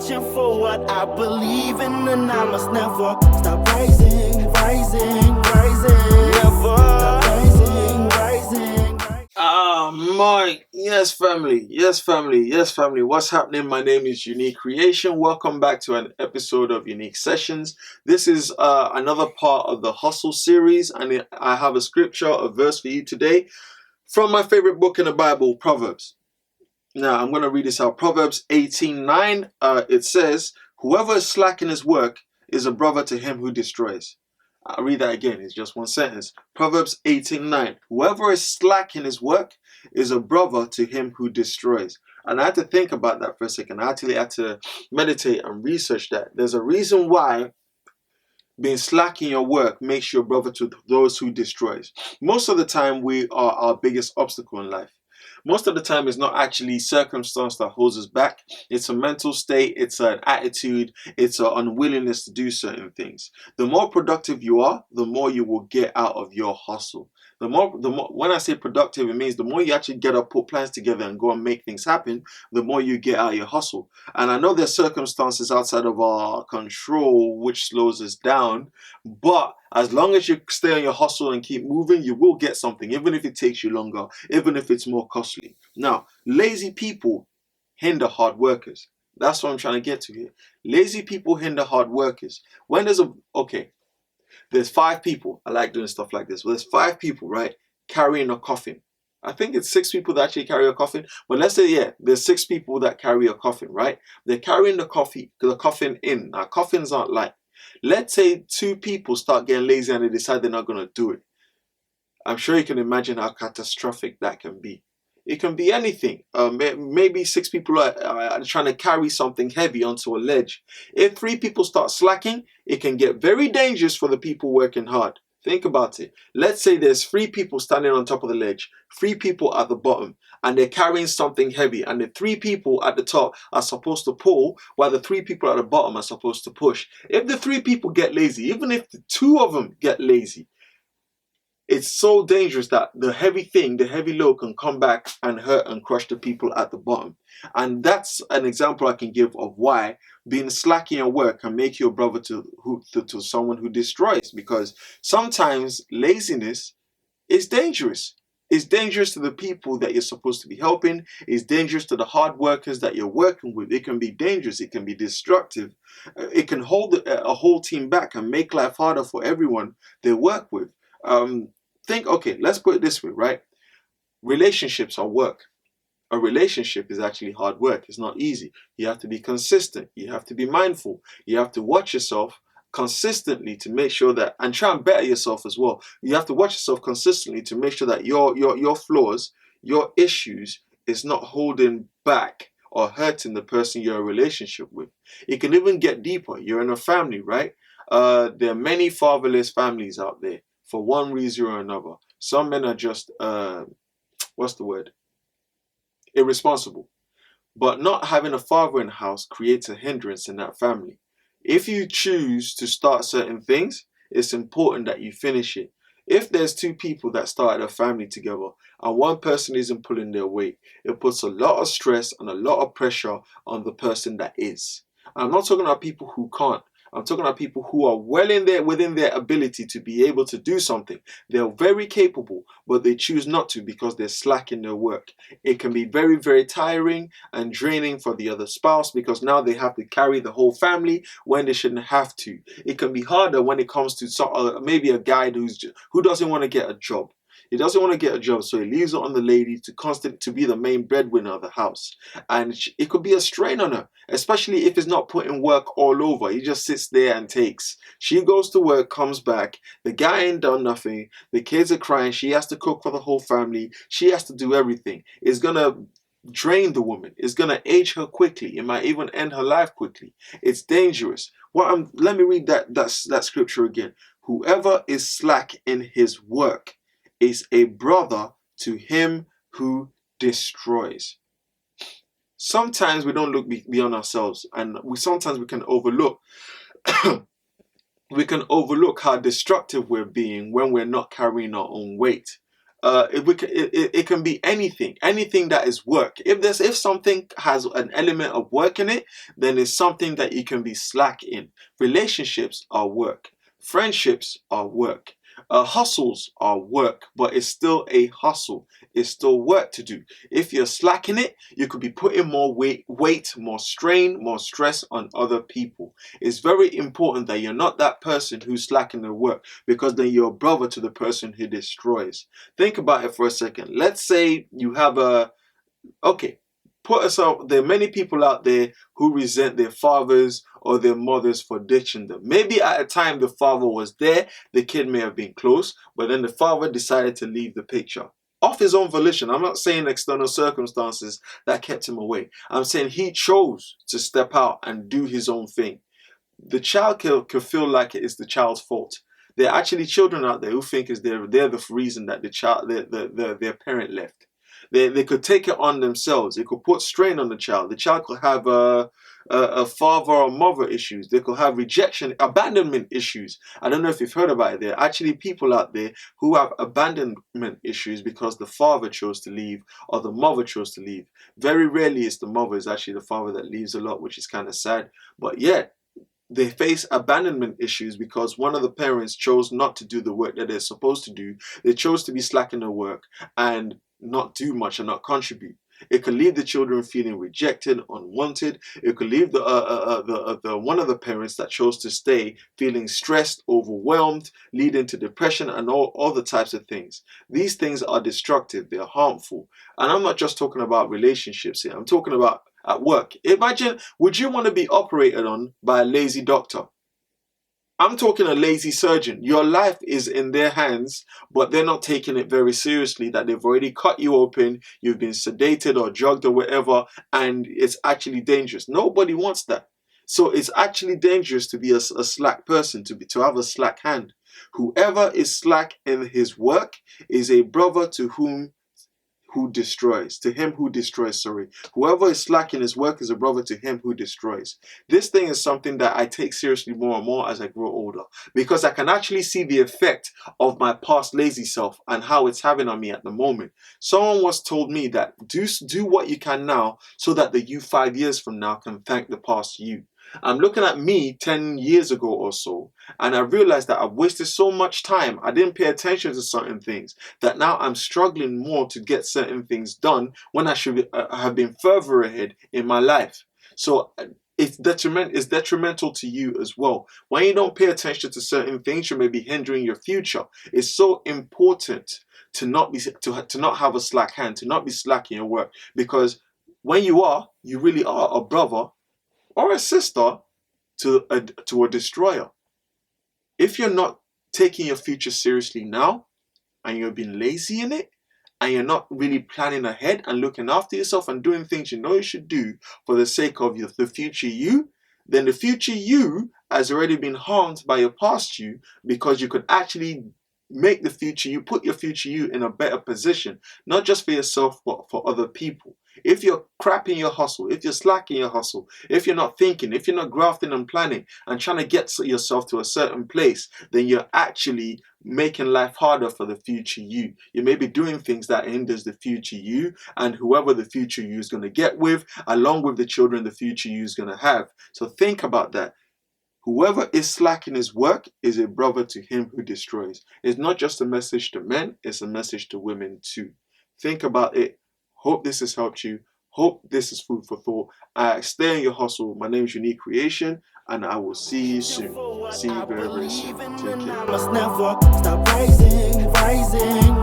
searching for what I believe in, and I must never stop rising, rising, rising. Never stop rising, rising, rising. Mike, yes, family, yes, family, yes, family. What's happening? My name is Unique Creation. Welcome back to an episode of Unique Sessions. This is another part of the Hustle series, and I have a scripture, a verse for you today from my favorite book in the Bible, Proverbs. Now, I'm going to read this out. Proverbs 18:9. It says, "Whoever is slack in his work is a brother to him who destroys." I'll read that again. It's just one sentence. Proverbs 18:9. Whoever is slack in his work is a brother to him who destroys. And I had to think about that for a second. I actually had to meditate and research that. There's a reason why being slack in your work makes you a brother to those who destroys. Most of the time, we are our biggest obstacle in life. Most of the time, it's not actually circumstance that holds us back. It's a mental state, it's an attitude, it's an unwillingness to do certain things. The more productive you are, the more you will get out of your hustle. The more, when I say productive, it means the more you actually get up, put plans together, and go and make things happen, the more you get out of your hustle. And I know there's circumstances outside of our control which slows us down, but as long as you stay on your hustle and keep moving, you will get something, even if it takes you longer, even if it's more costly. Now, lazy people hinder hard workers. That's what I'm trying to get to here. Lazy people hinder hard workers. When there's 5 people. I like doing stuff like this. Well, there's 5 people, right, carrying a coffin. I think it's 6 people that actually carry a coffin. But let's say, there's 6 people that carry a coffin, right? They're carrying the coffin in. Now, coffins aren't light. Let's say 2 people start getting lazy and they decide they're not going to do it. I'm sure you can imagine how catastrophic that can be. It can be anything. Maybe 6 people are trying to carry something heavy onto a ledge. If 3 people start slacking, it can get very dangerous for the people working hard. Think about it. Let's say there's 3 people standing on top of the ledge, 3 people at the bottom, and they're carrying something heavy, and the 3 people at the top are supposed to pull, while the 3 people at the bottom are supposed to push. If the 3 people get lazy, even if the 2 of them get lazy, it's so dangerous that the heavy load can come back and hurt and crush the people at the bottom. And that's an example I can give of why being slack in your work can make you a brother to someone who destroys. Because sometimes laziness is dangerous. It's dangerous to the people that you're supposed to be helping. It's dangerous to the hard workers that you're working with. It can be dangerous. It can be destructive. It can hold a whole team back and make life harder for everyone they work with. Let's put it this way, right? Relationships are work. A relationship is actually hard work. It's not easy. You have to be consistent. You have to be mindful. You have to watch yourself consistently to make sure that, and try and better yourself as well. You have to watch yourself consistently to make sure that your flaws, your issues is not holding back or hurting the person you're in a relationship with. It can even get deeper. You're in a family, right? There are many fatherless families out there for one reason or another. Some men are just, irresponsible. But not having a father in the house creates a hindrance in that family. If you choose to start certain things, it's important that you finish it. If there's 2 people that started a family together and one person isn't pulling their weight, it puts a lot of stress and a lot of pressure on the person that is. I'm not talking about people who can't. I'm talking about people who are well within their ability to be able to do something. They're very capable, but they choose not to because they're slack in their work. It can be very, very tiring and draining for the other spouse because now they have to carry the whole family when they shouldn't have to. It can be harder when it comes to maybe a guy who doesn't want to get a job. He doesn't want to get a job, so he leaves it on the lady to be the main breadwinner of the house. And it could be a strain on her, especially if he's not putting work all over. He just sits there and takes. She goes to work, comes back. The guy ain't done nothing. The kids are crying. She has to cook for the whole family. She has to do everything. It's going to drain the woman. It's going to age her quickly. It might even end her life quickly. It's dangerous. Let me read that scripture again. Whoever is slack in his work is a brother to him who destroys. Sometimes we don't look beyond ourselves, and sometimes we can overlook how destructive we're being when we're not carrying our own weight. it can be anything that is work. If something has an element of work in it, then it's something that you can be slack in. Relationships are work. Friendships are work. Hustles are work, but it's still a hustle. It's still work to do. If you're slacking it, you could be putting more weight, more strain, more stress on other people. It's very important that you're not that person who's slacking their work, because then you're a brother to the person who destroys. Think about it for a second. Let's say you have put us out. There are many people out there who resent their fathers or their mothers for ditching them. Maybe at a time the father was there, the kid may have been close, but then the father decided to leave the picture off his own volition. I'm not saying external circumstances that kept him away. I'm saying he chose to step out and do his own thing. The child could feel like it is the child's fault. There are actually children out there who think they're the reason that their parent left. They could take it on themselves. They could put strain on the child. The child could have a father or mother issues. They could have rejection, abandonment issues. I don't know if you've heard about it. There are actually people out there who have abandonment issues because the father chose to leave or the mother chose to leave. Very rarely is the mother, it's actually the father that leaves a lot, which is kind of sad. But yeah, they face abandonment issues because one of the parents chose not to do the work that they're supposed to do. They chose to be slack in their work and not do much and not contribute. It could leave the children feeling rejected, unwanted. It could leave the one of the parents that chose to stay feeling stressed, overwhelmed, leading to depression and all the types of things. These things are destructive. They're harmful. And I'm not just talking about relationships here. I'm talking about at work. Imagine, would you want to be operated on by a lazy doctor? I'm talking a lazy surgeon. Your life is in their hands, but they're not taking it very seriously, that they've already cut you open, you've been sedated or drugged or whatever, and it's actually dangerous. Nobody wants that. So it's actually dangerous to be a slack person, to have a slack hand. Whoever is slack in his work is a brother to him who destroys. Whoever is slack in his work is a brother to him who destroys. This thing is something that I take seriously more and more as I grow older, because I can actually see the effect of my past lazy self and how it's having on me at the moment. Someone once told me that do what you can now so that the you 5 years from now can thank the past you. I'm looking at me 10 years ago or so, and I realized that I've wasted so much time. I didn't pay attention to certain things, that now I'm struggling more to get certain things done when I should have been further ahead in my life. So it's detrimental to you as well. When you don't pay attention to certain things, you may be hindering your future. It's so important to not have a slack hand, to not be slack in your work, because when you really are a brother or a sister to a destroyer. If you're not taking your future seriously now, and you're being lazy in it, and you're not really planning ahead and looking after yourself and doing things you know you should do for the sake of the future you, then the future you has already been harmed by your past you, because you could actually make the future you, put your future you in a better position, not just for yourself, but for other people. If you're crap in your hustle, if you're slack in your hustle, if you're not thinking, if you're not grafting and planning and trying to get yourself to a certain place, then you're actually making life harder for the future you. You may be doing things that hinders the future you and whoever the future you is going to get with, along with the children the future you is going to have. So think about that. Whoever is slack in his work is a brother to him who destroys. It's not just a message to men, it's a message to women too. Think about it. Hope this has helped you. Hope this is food for thought. Stay in your hustle. My name is Unique Creation, and I will see you soon. See you very, very soon. Take care. I must never stop rising, rising.